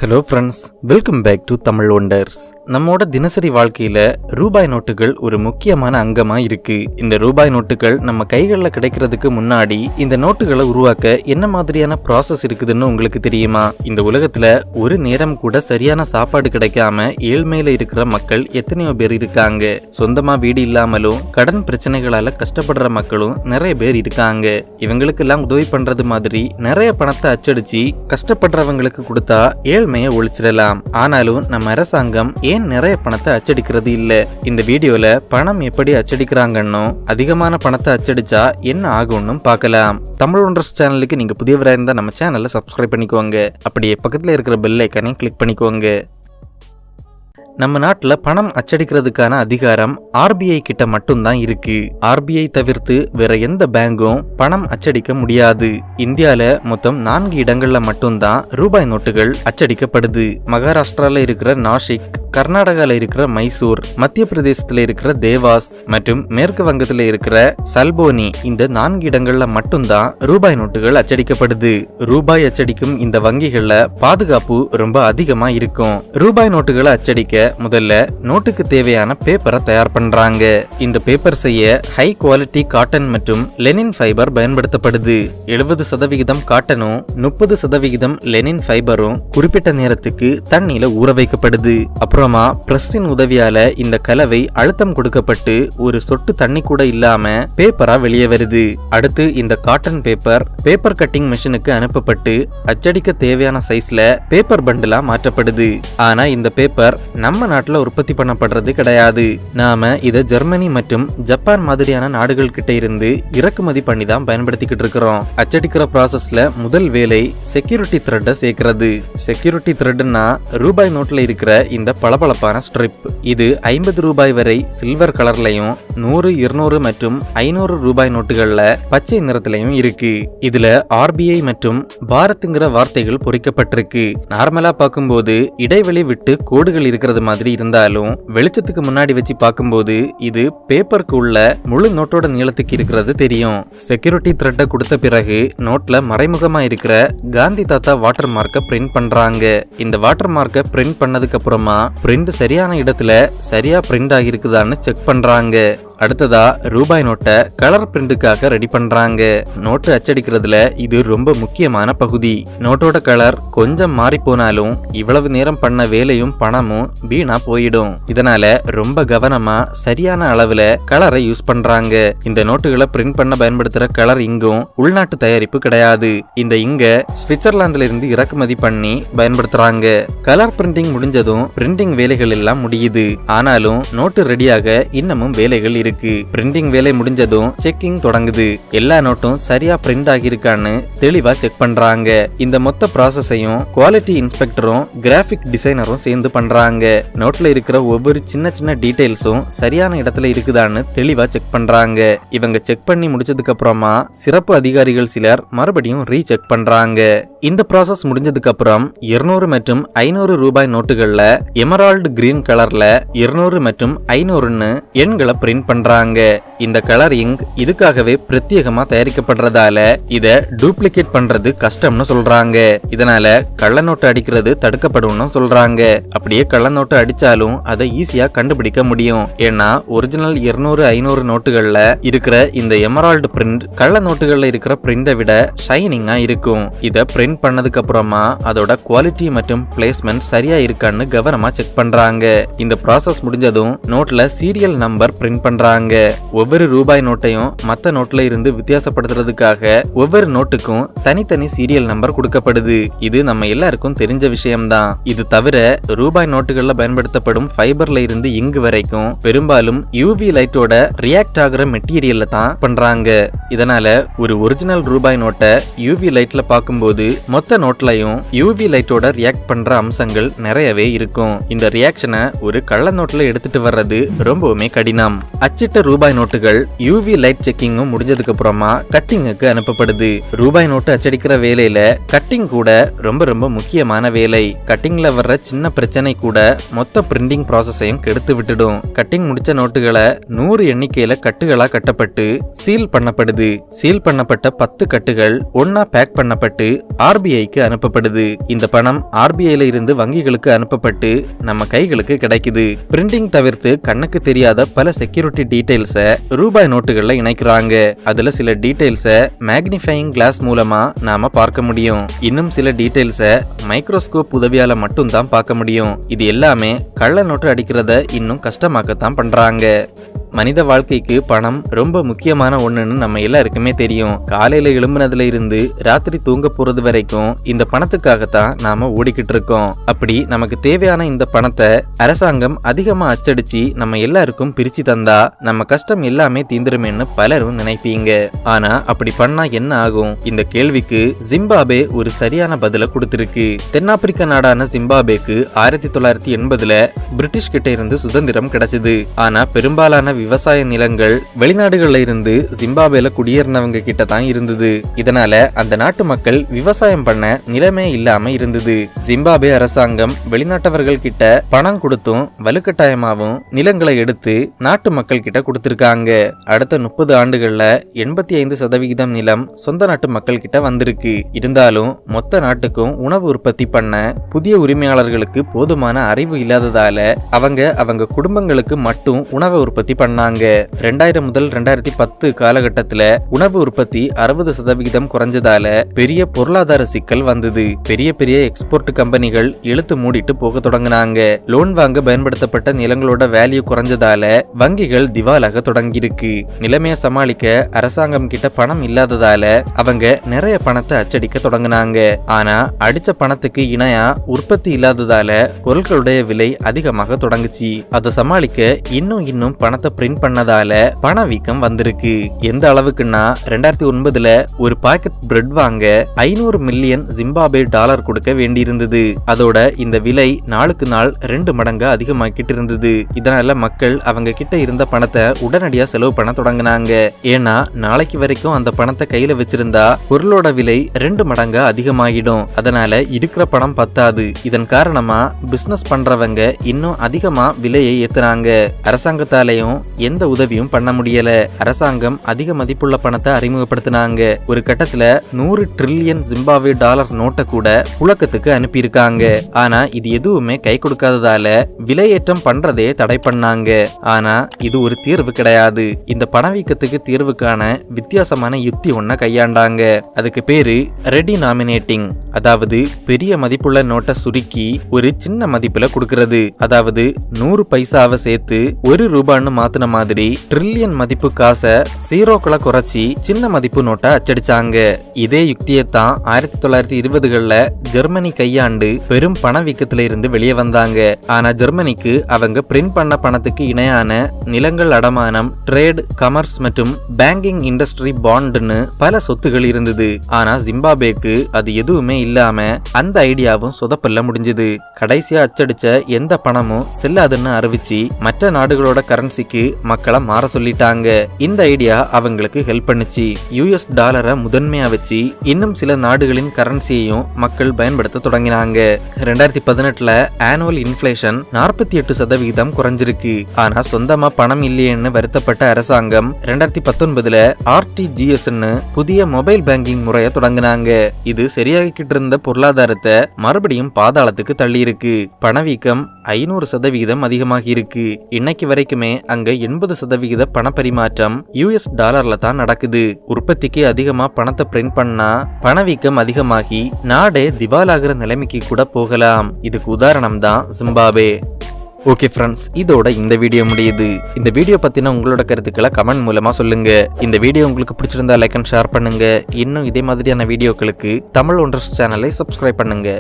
Hello friends, welcome back to Tamil wonders. நம்மோட தினசரி வாழ்க்கையில ரூபாய் நோட்டுகள் ஒரு முக்கியமான அங்கமா இருக்கு. இந்த ரூபாய் நோட்டுகள் நம்ம கைகளில் கிடைக்கிறதுக்கு முன்னாடி இந்த நோட்டுகளை உருவாக்க என்ன மாதிரியான ப்ராசஸ் இருக்குதுன்னு உங்களுக்கு தெரியுமா? இந்த உலகத்துல ஒரு நேரம் கூட சரியான சாப்பாடு கிடைக்காம ஏழ்மையில இருக்கிற மக்கள் எத்தனையோ பேர் இருக்காங்க. சொந்தமா வீடு இல்லாமலும் கடன் பிரச்சனைகளால கஷ்டப்படுற மக்களும் நிறைய பேர் இருக்காங்க. இவங்களுக்கெல்லாம் உதவி பண்றது மாதிரி நிறைய பணத்தை அச்சடிச்சு கஷ்டப்படுறவங்களுக்கு கொடுத்தா ஏழ்மையை ஒழிச்சிடலாம். ஆனாலும் நம்ம அரசாங்கம் ஏன் நிறைய பணத்தை அச்சடிக்கிறது இல்ல? இந்த வீடியோல பணம் எப்படி அச்சடிக்கிறாங்கன்னு, அதிகமான பணத்தை அச்சடிச்சா என்ன ஆகும்னு பார்க்கலாம். தமிழ் ஒண்டர்ஸ் சேனலுக்கு நீங்க புதியவராக இருந்தா நம்ம சேனலை சப்ஸ்கிரைப் பண்ணிக்கோங்க. அப்படியே பக்கத்துல இருக்கிற பெல் ஐக்கானையும் கிளிக் பண்ணிக்கோங்க. நம்ம நாட்டுல பணம் அச்சடிக்கிறதுக்கான அதிகாரம் ஆர்பிஐ கிட்ட மட்டும்தான் இருக்கு. ஆர்பிஐ தவிர்த்து வேற எந்த பேங்கும் பணம் அச்சடிக்க முடியாது. இந்தியால மொத்தம் 4 இடங்கள்ல மட்டும்தான் ரூபாய் நோட்டுகள் அச்சடிக்கப்படுது. மகாராஷ்டிரால இருக்கிற நாசிக், கர்நாடகால இருக்கிற மைசூர், மத்திய பிரதேசத்துல இருக்கிற தேவாஸ் மற்றும் மேற்கு வங்கத்துல இருக்கிற சல்போனி, இந்த 4 இடங்கள்ல மட்டும்தான் ரூபாய் நோட்டுகள் அச்சடிக்கப்படுது. ரூபாய் அச்சடிக்கும் இந்த வங்கிகள்ல பாதுகாப்பு ரொம்ப அதிகமா இருக்கும். ரூபாய் நோட்டுகளை அச்சடிக்க முதல்ல நோட்டுக்கு தேவையான பேப்பரை தயார் பண்றாங்க. இந்த பேப்பர் செய்ய ஹை குவாலிட்டி காட்டன் மற்றும் லெனின் ஃபைபர் பயன்படுத்தப்படுது. 70% காட்டனும் 30% லெனின் ஃபைபரும் குறிப்பிட்ட நேரத்துக்கு தண்ணியில ஊற வைக்கப்படுது. அப்புறமா பிரஸ்ஸின் உதவியால இந்த கலவை அழுத்தம் கொடுக்கப்பட்டு ஒரு சொட்டு தண்ணி கூட இல்லாம பேப்பரா வெளியே வருது. அடுத்து இந்த காட்டன் பேப்பர் கட்டிங் மிஷினுக்கு அனுப்பப்பட்டு அச்சடிக்க தேவையான சைஸ்ல பேப்பர் பண்டிலா மாற்றப்படுது. ஆனா இந்த பேப்பர் நம்ம நாட்டுல உற்பத்தி பண்ணப்படுறது கிடையாது. நாம இத ஜெர்மனி மற்றும் ஜப்பான் மாதிரியான நாடுகள் கிட்ட இருந்து இறக்குமதி பண்ணி தான் பயன்படுத்திக்கிட்டு இருக்கிறோம். அச்சடிக்கிற ப்ராசஸ்ல முதல் வேலை செக்யூரிட்டி த்ரெட்டை சேர்க்கிறது. செக்யூரிட்டி த்ரெட்னா ரூபாய் நோட்ல இருக்கிற இந்த பளபளப்பான ஸ்ட்ரிப். இது 50 ரூபாய் வரை சில்வர் கலர்லயும் 100, 200 மற்றும் 500 ரூபாய் நோட்டுகள்ல பச்சை நிறத்திலையும் இருக்கு. இதுல ஆர்பிஐ மற்றும் பாரத்ங்கிற வார்த்தைகள் பொறிக்கப்பட்டிருக்கு. நார்மலா பார்க்கும்போது இடைவெளி விட்டு கோடுகள் இருக்கிறது மாதிரி இருந்தாலும் வெளிச்சத்துக்கு முன்னாடி வச்சு பார்க்கும்போது இது பேப்பருக்கு உள்ள முழு நோட்டோட நீளத்துக்கு இருக்கிறது தெரியும். செக்யூரிட்டி த்ரெட்டை கொடுத்த பிறகு நோட்ல மறைமுகமா இருக்கிற காந்தி தாத்தா வாட்டர் மார்க்கை பிரிண்ட் பண்றாங்க. இந்த வாட்டர் மார்க்கை பிரிண்ட் பண்ணதுக்கு அப்புறமா பிரிண்ட் சரியான இடத்துல சரியா பிரிண்ட் ஆகிருக்குதான்னு செக் பண்றாங்க. அடுத்ததா ரூபாய் நோட்டை கலர் பிரிண்டுக்காக ரெடி பண்றாங்க. நோட்டு அச்சடிக்கிறதுல இது ரொம்ப முக்கியமான பகுதி. நோட்டோட கலர் கொஞ்சம் மாறி போனாலும் இவ்வளவு நேரம் பண்ண வேலையும் பணமும் வீணா போயிடும். இதனால ரொம்ப கவனமா சரியான அளவுல கலரை யூஸ் பண்றாங்க. இந்த நோட்டுகளை பிரிண்ட் பண்ண பயன்படுத்துற கலர் இங்கும் உள்நாட்டு தயாரிப்பு கிடையாது. இந்த இங்க சுவிட்சர்லாந்துல இருந்து இறக்குமதி பண்ணி பயன்படுத்துறாங்க. கலர் பிரிண்டிங் முடிஞ்சதும் பிரிண்டிங் வேலைகள் எல்லாம் முடியுது. ஆனாலும் நோட்டு ரெடியாக இன்னமும் வேலைகள் இருக்கு. பிரிண்டிங் வேலை முடிஞ்சதும் செக்கிங் தொடங்குது. எல்லா நோட்டும் சரியா பிரிண்ட் ஆகியிருக்கான்னு தெளிவா செக் பண்றாங்க. இந்த மொத்த ப்ராசஸையும் குவாலிட்டி இன்ஸ்பெக்டரும் கிராஃபிக் டிசைனரும் சேர்ந்து பண்றாங்க. நோட்ல இருக்கிற ஒவ்வொரு சின்ன சின்ன டீடைல்ஸும் சரியான இடத்துல இருக்குதான்னு தெளிவா செக் பண்றாங்க. இவங்க செக் பண்ணி முடிச்சதுக்கு அப்புறமா சிறப்பு அதிகாரிகள் சிலர் மறுபடியும் ரீசெக் பண்றாங்க. இந்த ப்ராசஸ் முடிஞ்சதுக்கு அப்புறம் 200 மற்றும் 500 ரூபாய் நோட்டுகள்ல எமரால்டு கிரீன் கலர்ல 200 மற்றும் 500ன்னு எண்களை பிரிண்ட் பண்றாங்க. இந்த கலர் இங்க் இதுக்காகவே பிரத்யேகமா தயாரிக்கப்படுறதால இத டூப்ளிகேட் பண்றது கஷ்டம்னு சொல்றாங்க. இதனால கள்ள நோட்டு அடிக்கிறது தடுக்கப்படும்னு சொல்றாங்க. அப்படியே கள்ள நோட்டு அடிச்சாலும் அதை ஈஸியா கண்டுபிடிக்க முடியும். ஏன்னா ஒரிஜினல் 200, 500 நோட்டுகள்ல இருக்கிற இந்த எமரால்டு பிரிண்ட் கள்ள நோட்டுகள்ல இருக்கிற பிரிண்டை விட ஷைனிங்கா இருக்கும். இத பிரிண்ட் பண்ணதுக்கு அப்புறமா அதோட குவாலிட்டி மற்றும் பிளேஸ்மெண்ட் சரியா இருக்கான்னு கவனமா செக் பண்றாங்க. இந்த ப்ராசஸ் முடிஞ்சதும் நோட்ல சீரியல் நம்பர் பிரிண்ட் பண்றாங்க. ஒவ்வொரு ரூபாய் நோட்டையும் மத்த நோட்ல இருந்து வித்தியாசப்படுத்துறதுக்காக ஒவ்வொரு நோட்டுக்கும் தனித்தனி சீரியல் நம்பர் கொடுக்கப்படுது. இது நம்ம எல்லாருக்கும் தெரிஞ்ச விஷயம்தான். இது தவிர ரூபாய் நோட்டுகள்ல பயன்படுத்தப்படும் ஃபைபர்ல இருந்து இங்கு வரைக்கும் பெரும்பாலும் யூவி லைட்டோட ரியாக்ட் ஆகிற மெட்டீரியல்ல தான் பண்றாங்க. இதனால ஒரு ஒரிஜினல் ரூபாய் நோட்டை யூவி லைட்ல பார்க்கும்போது மொத்த நோட்லையும் யூவி லைட்டோட ரியாக்ட் பண்ற அம்சங்கள் நிறையவே இருக்கும். இந்த ரியாக்ஷனை ஒரு கள்ள நோட்ல எடுத்துட்டு வர்றது ரொம்பவுமே கடினம். அச்சிட்ட ரூபாய் நோட்டுகள் யூவி லைட் செக்கிங்கும் முடிஞ்சதுக்கு அப்புறமா கட்டிங்குக்கு அனுப்பப்படுது. ரூபாய் நோட்டு அச்சடிக்கிற வேலையில கட்டிங் கூட ரொம்ப ரொம்ப முக்கியமான வேலை. கட்டிங்ல வர்ற சின்ன பிரச்சனை கூட மொத்த பிரிண்டிங் ப்ராசஸையும் கெடுத்து விட்டுடும். கட்டிங் முடிச்ச நோட்டுகளை 100 எண்ணிக்கையில கட்டுகளா கட்டப்பட்டு சீல் பண்ணப்படுது. சீல் பண்ணப்பட்ட 10 கட்டுகள் ஒன்னா பேக் பண்ணப்பட்டு RBIக்கு அனுப்பப்படுது. இந்த பணம் RBIல இருந்து வங்கிகளுக்கு அனுப்பப்பட்டு நம்ம கைகளுக்கு கிடைக்குது. பிரிண்டிங் தவிர்த்து கண்ணுக்கு தெரியாத பல செக்யூரிட்டி டீடைல்ஸ ரூபாய் நோட்டுகள்ல இணைக்கிறாங்க. அதுல சில டீடைல்ஸ மேக்னிஃபையிங் கிளாஸ் மூலமா நாம பார்க்க முடியும். இன்னும் சில டீடைல்ஸ மைக்ரோஸ்கோப் உதவியால மட்டும் தான் பார்க்க முடியும். இது எல்லாமே கள்ள நோட்டு அடிக்கிறத இன்னும் கஷ்டமாக்கத்தான் பண்றாங்க. மனித வாழ்க்கைக்கு பணம் ரொம்ப முக்கியமான ஒண்ணுன்னு நம்ம எல்லாருக்குமே தெரியும். காலையில எழும்புனதுல இருந்து ராத்திரி தூங்க போறது வரைக்கும் இந்த பணத்துக்காகத்தான் நாம ஓடிக்கிட்டு இருக்கோம். அப்படி நமக்கு தேவையான இந்த பணத்தை அரசாங்கம் அதிகமா அச்சடிச்சு நம்ம எல்லாருக்கும் பிரிச்சு தந்தா நம்ம கஷ்டம் எல்லாமே தீந்துருமேன்னு பலரும் நினைப்பீங்க. ஆனா அப்படி பண்ணா என்ன ஆகும்? இந்த கேள்விக்கு ஜிம்பாப்வே ஒரு சரியான பதில கொடுத்திருக்கு. தென்னாப்பிரிக்க நாடான ஜிம்பாப்வேக்கு 1980ல பிரிட்டிஷ் கிட்ட இருந்து சுதந்திரம் கிடைச்சது. ஆனா பெரும்பாலான விவசாய நிலங்கள் வெளிநாடுகள்ல இருந்து ஜிம்பாப்வேல குடியேறினவங்க கிட்ட தான் இருந்தது. இதனால அந்த நாட்டு மக்கள் விவசாயம் பண்ண நிலமே இல்லாம இருந்தது. ஜிம்பாப்வே அரசாங்கம் வெளிநாட்டவர்கள் கிட்ட பணம் கொடுத்தும் வலுக்கட்டாயமாவும் நிலங்களை எடுத்து நாட்டு மக்கள் கிட்ட கொடுத்திருக்காங்க. அடுத்த 30 ஆண்டுகள்ல 85% நிலம் சொந்த நாட்டு மக்கள் கிட்ட வந்திருக்கு. இருந்தாலும் மொத்த நாட்டுக்கும் உணவு உற்பத்தி பண்ண புதிய உரிமையாளர்களுக்கு போதுமான அறிவு இல்லாததால அவங்க குடும்பங்களுக்கு மட்டும் உணவை உற்பத்தி பண்ணாங்க. 2000 முதல் 2010 காலகட்டத்துல உணவு உற்பத்தி 60% குறைஞ்சதால பெரிய பொருளாதார சிக்கல் வந்தது. பெரிய பெரிய எக்ஸ்போர்ட் கம்பெனிகள் இழுத்து மூடிட்டு போக தொடங்கினாங்க. லோன் வாங்க பயன்படுத்தப்பட்ட நிலங்களோட வேல்யூ குறைஞ்சதால வங்கிகள் திவாலாக தொடங்கியிருக்கு. நிலைமையை சமாளிக்க அரசாங்கம் கிட்ட பணம் இல்லாததால அவங்க நிறைய பணத்தை அச்சடிக்க தொடங்கினாங்க. ஆனா அடிச்ச பணத்துக்கு இணையா உற்பத்தி இல்லாததால பொருட்களுடைய விலை அதிகமாக தொடங்குச்சு. அதை சமாளிக்க இன்னும் பணத்தை பிரிண்ட் பண்ணதால பணவீக்கம் வந்திருக்கு. எந்த அளவுக்குன்னா 2009ல ஒரு பாக்கெட் பிரெட் வாங்க 500 மில்லியன் ஜிம்பாப்வே டாலர் கொடுக்க வேண்டியிருந்தது. அதோட இந்த விலை நாளுக்கு நாள் 2 மடங்கு அதிகமாக்கிட்டு இருந்தது. இதனால மக்கள் அவங்க கிட்ட இருந்த பணத்தை உடனடியா செலவு பண்ண தொடங்கினாங்க. ஏன்னா நாளைக்கு வரைக்கும் அந்த பணத்தை கையில வச்சிருந்தா பொருளோட விலை 2 மடங்கு அதிகமாகிடும். அதனால இருக்கிற பணம் பத்தாது. இதன் காரணமா பிசினஸ் பண்றவங்க இன்னும் அதிகமா விலையை ஏத்துறாங்க. அரசாங்கத்தாலையும் எந்த உதவியும் பண்ண முடியல. அரசாங்கம் அதிக மதிப்புள்ள பணத்தை அறிமுகப்படுத்தினாங்க. ஒரு கட்டத்துல 100 ட்ரில்லியன் ஜிம்பாப்வே டாலர் நோட்டை கூட புழக்கத்துக்கு அனுப்பியிருக்காங்க. ஆனா இது எதுவுமே கை கொடுக்காததால விலையேற்றம் பண்றதே தடை பண்ணாங்க. ஆனா இது ஒரு தீர்வு கிடையாது. இந்த பணவீக்கத்துக்கு தீர்வுக்கான வித்தியாசமான யுக்தி ஒன்ன கையாண்டாங்க. அதுக்கு பேரு ரெடினாமினேட்டிங். அதாவது பெரிய மதிப்புள்ள நோட்டை சுருக்கி ஒரு சின்ன மதிப்புல கொடுக்கிறது. அதாவது 100 பைசாவை சேர்த்து 1 ரூபான்னு மாத்தின மாதிரி ட்ரில்லியன் மதிப்பு காசை ஜீரோக்களை குறைச்சி சின்ன மதிப்பு நோட்டை அச்சடிச்சாங்க. இதே யுக்தியைத்தான் 1920கள்ல ஜெர்மனி கையாண்டு பெரும் பணவீக்கத்தில இருந்து வெளியே வந்தாங்க. ஆனா ஜெர்மனிக்கு அவங்க பிரிண்ட் பண்ண பணத்துக்கு இணையான நிலங்கள் அடமானம், ட்ரேட், கமர்ஸ் மற்றும் பேங்கிங் இண்டஸ்ட்ரி பாண்ட்னு பல சொத்துகள் இருந்தது. ஆனா ஜிம்பாப்வேக்கு அது எதுவுமே இல்லாம அந்த ஐடியாவும் சொதப்பல்ல முடிஞ்சது. கடைசியா அச்சடிச்ச எந்த பணமும் செல்லாதுன்னு அறிவிச்சு மற்ற நாடுகளோட கரன்சிக்கு மக்களை மாற சொல்லிட்டாங்க. இந்த ஐடியா அவங்களுக்கு ஹெல்ப் பண்ணுச்சு. US டாலரை முதன்மையா வச்சு இன்னும் சில நாடுகளின் கரன்சியையும் மக்கள் பயன்படுத்த தொடங்கினாங்க. 2018ல ஆனுவல் இன்ஃபிளேஷன் 48% குறைஞ்சிருக்கு. ஆனா சொந்தமா பணம் இல்லையேன்னு வருத்தப்பட்ட அரசாங்கம் 2019ல RTGSன்னு புதிய மொபைல் பேங்கிங் முறையை தொடங்கினாங்க. இது சரியாகிக்கிட்டு இருந்த பொருளாதாரத்தை மறுபடியும் பாதாளத்துக்கு தள்ளி இருக்கு. பணவீக்கம் 500% அதிகமாகி இருக்கு. இன்னைக்கு வரைக்குமே அங்க 80% பணப்பரிமாற்றம் US டாலர்ல தான் நடக்குது. உற்பத்திக்கு அதிகமா பணத்தை பிரிண்ட் பண்ணா பணவீக்கம் அதிகமாகி நாடே திவாலாகிற நிலைமைக்கு கூட போகலாம். இதுக்கு உதாரணம் தான் ஜிம்பாப்வே. ஓகே ஃப்ரெண்ட்ஸ், இதோட இந்த வீடியோ முடியுது. இந்த வீடியோ பத்தின உங்களோட கருத்துக்களை கமெண்ட் மூலமா சொல்லுங்க. இந்த வீடியோ உங்களுக்கு பிடிச்சிருந்தா லைக் அண்ட் ஷேர் பண்ணுங்க. இன்னும் இதே மாதிரியான வீடியோக்களுக்கு தமிழ் ஒண்டர்ஸ் சேனலை சப்ஸ்கிரைப் பண்ணுங்க.